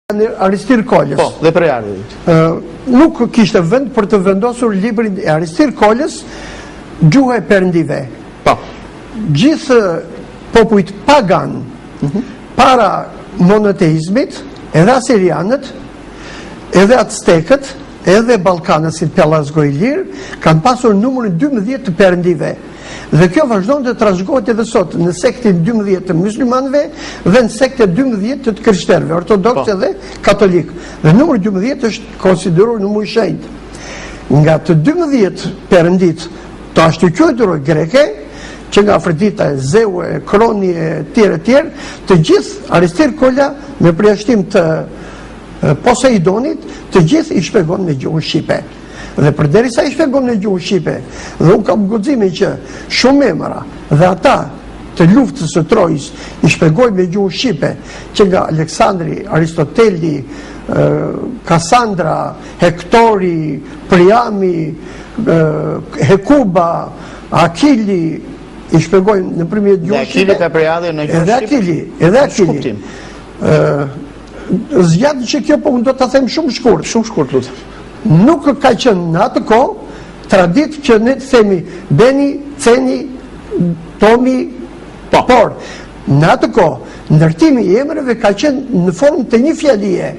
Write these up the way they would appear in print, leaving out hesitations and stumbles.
Aristir Kolës. Po, dhe për ardhit. Nuk kishte vend për të vendosur librin e Aristir Kolës, Gjuha e Perëndive. Po. Gjithë popujt pagan, para monoteizmit, edhe asirianët, edhe aztekët, edhe Ballkanët si Pelasgo i Lirë, kanë pasur numrin 12 të perëndive. Dhe kjo vazhdon të trashëgohet edhe sot në sektin 12 të muslimanëve dhe në sektin 12 të krishterëve, ortodoks edhe katolik. Dhe numri 12 është konsideruar numër i shenjtë. Nga të 12 perëndit të ashtu quajtur greke, që nga Afrodita, Zeu, Kroni e tjerë, të gjithë Aristir Kola me përjashtim të Poseidonit, të gjithë i shpjegon në gjuhën shqipe. Dhe përderisa i shpjegon në gjuhën shqipe, dhe unë kam guximin që shumë emra dhe ata të luftës së Trojës i shpjegojnë me gjuhën shqipe, që nga Aleksandri, Aristoteli, Kassandra, Hektori, Priami, Hekuba, Akili, i shpjegojnë nëpërmjet gjuhës shqipe. Dhe Akili ka përjadhe në gjuhën shqipe. Edhe Akili. Zgjat që kjo po unë do të them shumë shkurt. Shumë shkurt, lutem. Nuk ka qenë në atë kohë tradit që ne të themi Beni, Ceni, Tomi, por në atë kohë ndërtimi i emrave ka qenë në formë të një fjalie.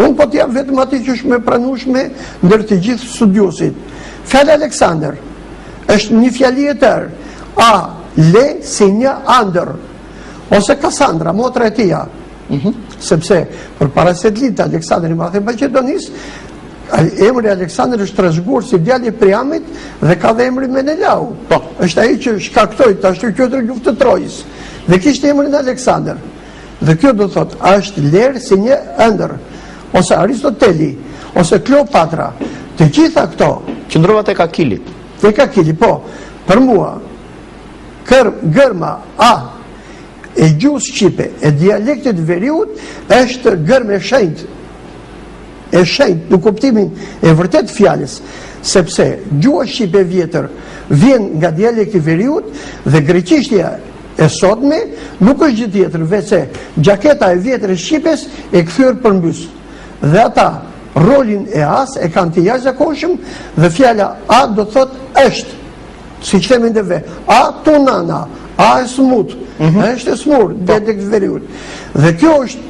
Unë po t'jam vetëm aty që është me pranueshme ndër të gjithë studiosit. Fjala Aleksander është një fjali e tërë. A, le, si një andër. Ose Kassandra, motra e tia. Sepse për para se të litë Aleksandri Madhe Maqedonis, emri Aleksandr është trashëguar si djali i Priamit dhe ka dhe emri Menelau. Është ai që shkaktoi të ashtu quajtur luftë të Trojës. Dhe kishte emrin Aleksandr. Dhe kjo do thotë, është lerë si një ëndër, ose Aristoteli, ose Kleopatra. Të gjitha këto qëndrova tek Akili. Tek Akili, po. Për mua, gërma A e gjuhës shqipe, e dialektit veriut, është gërmë e shenjtë. E shenjtë në kuptimin e vërtet fjalës, sepse gjuha shqipe vjetër vjen nga dialekti veriut dhe greqishtja e sotme nuk është gjë tjetër veçse gjaketa e vjetër e shqipes e kthyer përmbys. Dhe ata rolin e as e kanë të jashtëzakonshëm dhe fjala a do thotë është, siç themin dhe a tunana, a e smut, është e smur, dialekti veriut. Dhe kjo është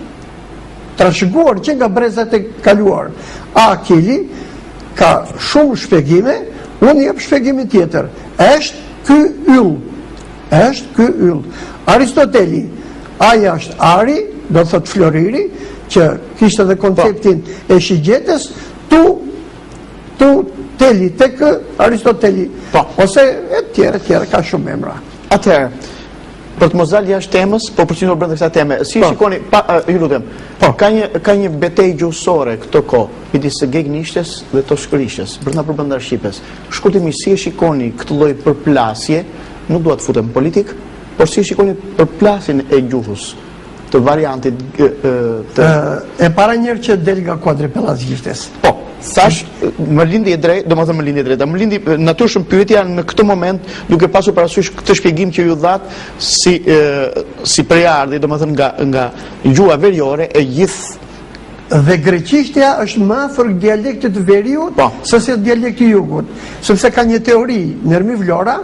trashëguar që nga brezat e kaluar. Akili ka shumë shpjegime, unë jep shpjegimin tjetër. Është ky yll. Është ky yll. Aristoteli, aja është ari, do thot floriri, që kishte edhe konceptin e shigjetës, tu teli tek Aristoteli. Ose e tjera ka shumë emra. Atëherë, për të mos dalë jashtë temës, po përqendrohem brenda kësaj teme. Si shikoni, ju lutem, ka një betejë gjuhësore këto kohë midis së gegnishtes dhe toskërishtes, brenda përbandar shqipes. Shkurtimisht, si e shikoni këtë lloj përplasje, nuk dua të futem politik, por si e shikoni përplasjen e gjuhës të variantit e para njerë që del nga kuadri pellazgjishtes. Po, thash, më lindi e drejt, do më thëmë më lindi e drejta, më lindi natyrshëm pyetja në këtë moment, duke pasur parasysh këtë shpjegim që ju dhatë si prejardhi, do më thëmë nga gjuha veriore e gjithë. Dhe greqishtja është më afër dialektit veriut se se dialekti jugut, sepse ka një teori Nermi Vlora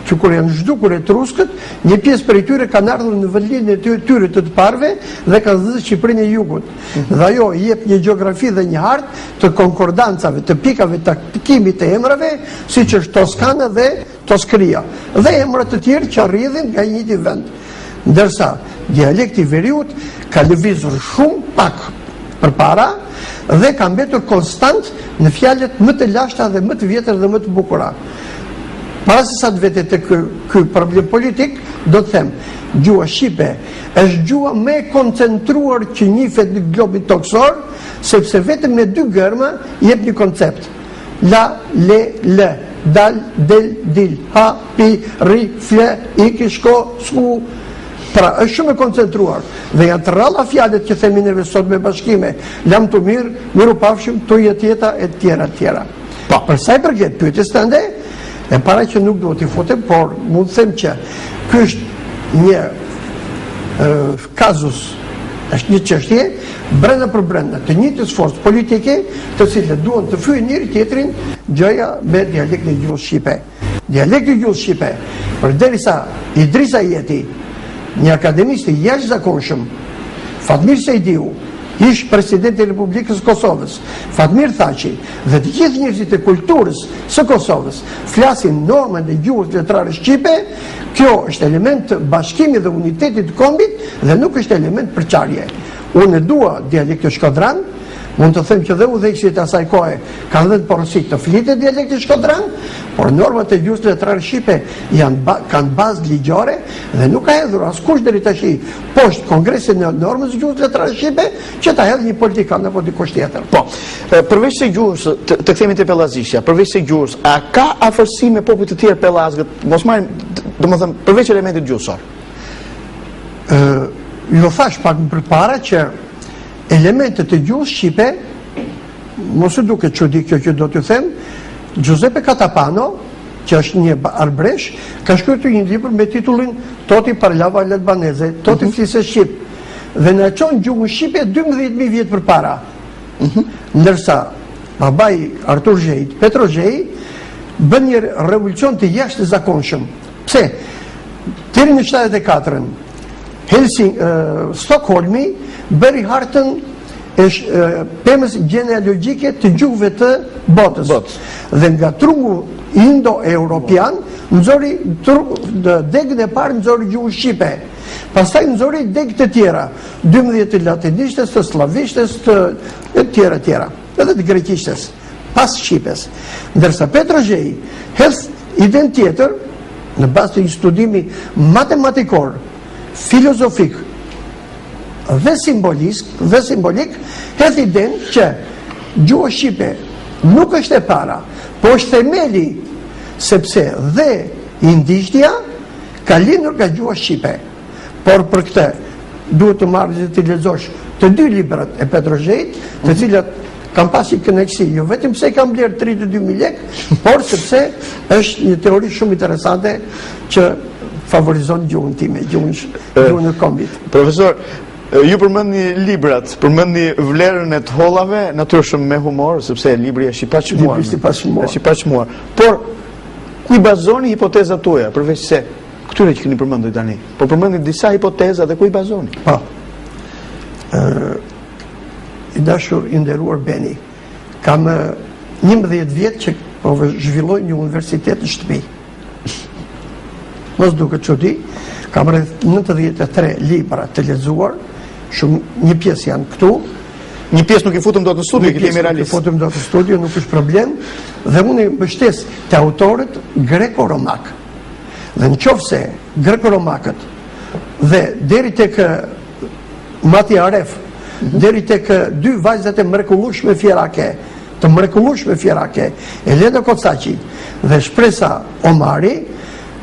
që kur janë zhdukur etruskët, një pjesë prej tyre kanë ardhur në vendin e tyre të parëve dhe kanë dhënë Shqipërinë e jugut. Dhe ajo jep një gjeografi dhe një hartë të konkordancave, të pikave të takimit të emrave, siç është Toskana dhe Toskria, dhe emra të tjerë që rrjedhin nga një vend. Ndërsa dialekti veriut ka lëvizur shumë pak përpara dhe ka mbetur konstant në fjalët më të lashta dhe më të vjetër dhe më të bukura. Para se sa të vete të ky problem politik, do të them, gjuha shqipe është gjuha më e koncentruar që njihet në globin toksor, sepse vetëm me dy gërma jep një koncept. La, le, le, dal, del, dil, ha, pi, ri, fle, iki, shko, sku. Pra, është shumë e koncentruar dhe janë të rralla fjalët që themi neve sot me bashkime. Lam të mirë, miru pafshim, tu jetjeta e tjera. Për sa i përket pyetjes tënde, e para që nuk duhet i futem, por mund të them që ky është një kazus, është një çështje brenda për brenda të njëjtës forcë politike, të cilët duan të fyejnë njëri tjetrin gjëja me dialektin e gjuhës shqipe. Dialekti i gjuhës shqipe, përderisa Idrisa Jeti, një akademist i jashtëzakonshëm, Fatmir Sejdiu, ish presidenti i Republikës Kosovës, Fatmir Thaçi dhe të gjithë njerëzit e kulturës së Kosovës flasin normën e gjuhës letrare shqipe, kjo është element të bashkimit dhe unitetit të kombit dhe nuk është element përçarje. Unë dua dialektin shkodran, mund të them që dhe udhëheqësit e asaj kohe kanë dhënë porosi të flitet dialekti shkodran, por normat e gjuhës letrare shqipe kanë bazë ligjore dhe nuk ka hedhur askush deri tash poshtë Kongresin e normës së gjuhës letrare shqipe që ta hedhë një politikan apo dikush tjetër. Po, përveç se gjuhës, të kthehemi te pellazishja, përveç se gjuhës, a ka afërsi me popujt të tjerë pellazgët? Mos marrim, domethënë, përveç elementit gjuhësor. Jo thash pak më përpara që elementet e gjuhës shqipe, mos e duket çudi kjo që do t'ju them, Giuseppe Catapano, që është një arbresh, ka shkruar një libër me titullin Toti parlava l'albanese, Toti flisë shqip, dhe na çon gjuhën shqipe 12.000 vjet përpara. Ndërsa babai Artur Xhejt, Petro Xhej, bën një revolucion të jashtëzakonshëm. Pse? Deri në 74-ën Stockholmi bëri hartën e pemës genealogjike të gjuhëve të botës. Dhe nga trungu indo-europian nxori degën e parë nxori gjuhën shqipe. Pastaj nxori degë të tjera, 12 të latinishtes, të slavishtes, të tjera, edhe të greqishtes, pas shqipes. Ndërsa Petro Xhej hedh idenë tjetër në bazë të një studimi matematikor, filozofik dhe simbolik, hedh idenë që gjuha shqipe nuk është e para, po është themeli, sepse dhe indishtja ka lindur nga gjuha shqipe. Por për këtë duhet të marrësh dhe të lexosh të dy librat e Petro Xhejt, të cilat kam pasi kënaqësi, jo vetëm pse kam bler 32.000 lekë, por sepse është një teori shumë interesante që favorizon gjuhën time, gjuhën e kombit. Profesor, ju përmendni librat, përmendni vlerën e të hollave, natyrisht me humor, sepse libri është i paqmuar. Por ku i bazoni hipotezat tuaja, përveç se këtyre që keni përmendur tani? Po përmendni disa hipoteza dhe ku i bazoni? Po. I dashur i nderuar Beni, kam 11 vjet që po zhvilloj një universitet në shtëpi. Mos duket çudi, kam rreth 93 libra të lexuar, një pjesë janë këtu. Një pjesë nuk i futëm dot në studio, që kemi realist. Nuk i futëm dot në studio, nuk është problem, dhe unë i mbështes te autorët greko-romak. Dhe nëse greko-romakët dhe deri tek Mati Aref, deri tek dy vajzat e mrekullueshme fjerake, Elena Kocaqi dhe Shpresa Omari,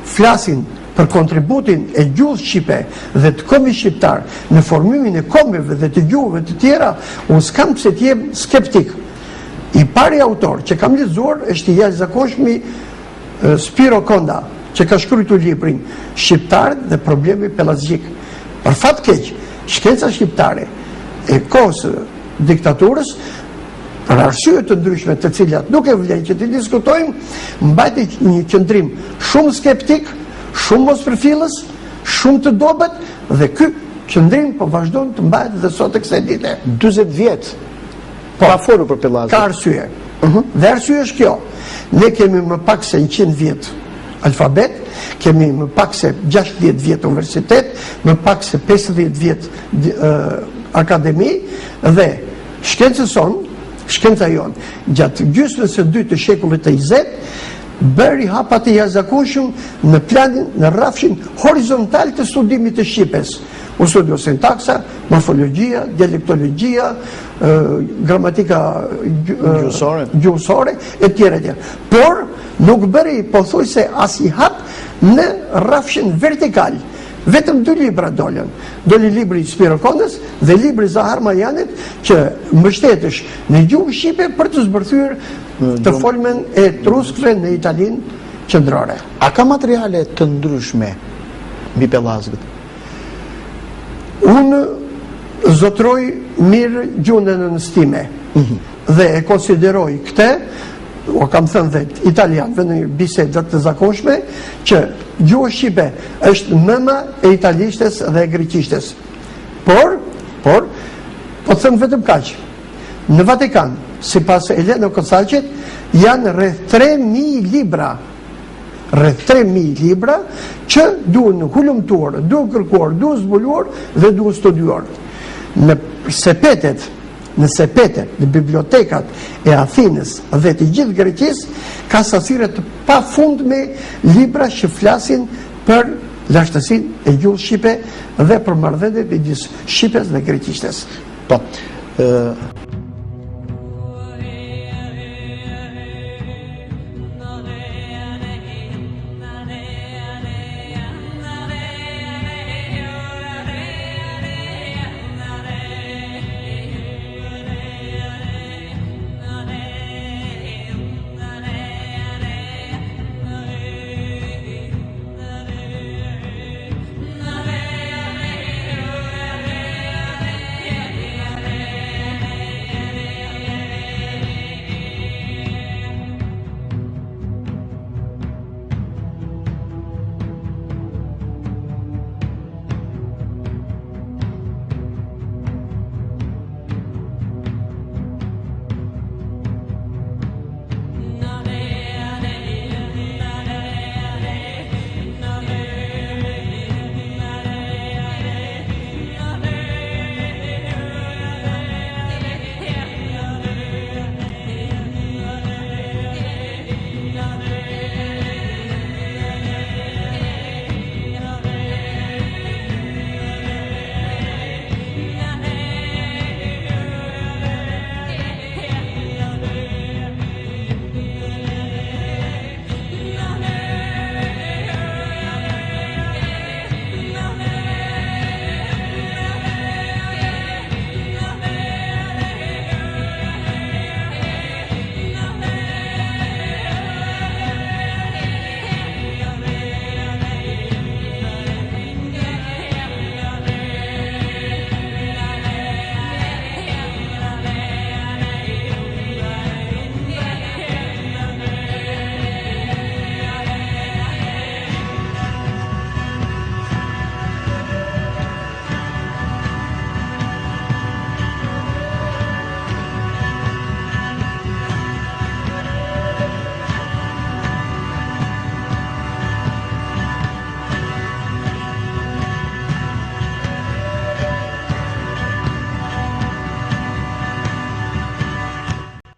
flasin për kontributin e gjuhës shqipe dhe të kombit shqiptar në formimin e kombeve dhe të gjuhëve të tjera, unë s'kam pse të jem skeptik. I pari autor që kam lexuar është i jashtëzakonshmi Spiro Konda, që ka shkruar librin Shqiptarët dhe problemi pellazgjik. Për fat keq, shkenca shqiptare e kohës diktaturës, për arsye të ndryshme të cilat nuk e vlen që të diskutojmë, mbajti një qëndrim shumë skeptik, shumë mospërfillës, shumë të dobët, dhe ky qëndrim po vazhdon të mbahet dhe sot e kësaj dite. 40 vjet. Pa folur për pellazgët. Ka arsye. Dhe arsye është kjo. Ne kemi më pak se 100 vjet alfabet, kemi më pak se 60 vjet universitet, më pak se 50 vjet akademi, dhe shkenca jonë, gjatë gjysmës së dytë të shekullit të 20, bëri hapa të jashtëzakonshëm në planin, në rrafshin horizontal të studimit të shqipes. U studio sintaksa, morfologjia, dialektologjia, gramatika gjuhësore, e tjera. Por nuk bëri pothuajse as i hap në rrafshin vertikal. Vetëm 2 libra dolën. Doli libri Spiro Kondës dhe libri Zahar Majanit, që mbështetesh në gjuhën shqipe për të zbërthyer të folmen e truskëve në Italinë qendrore. A ka materiale të ndryshme mbi pellazgët? Unë zotroj mirë gjuhën e nënstime dhe e konsideroj këte, o kam thënë dhe italianëve në bisedat të zakonshme, që gjuhë shqipe është nëma e italishtes dhe e greqishtes. Por, po të thënë vetëm kaq. Në Vatikan, si pas Eleno Kocaqit, janë rreth 3.000 libra. Rreth 3.000 libra që duhen hulumtuar, duhen kërkuar, duhen zbuluar dhe duhen studiuar. Në sepetet, në bibliotekat e Athinës dhe të gjithë Greqisë, ka sasire të pafundme libra që flasin për lashtësinë e gjuhës shqipe dhe për marrëdhëniet midis shqipes dhe greqishtes. Po.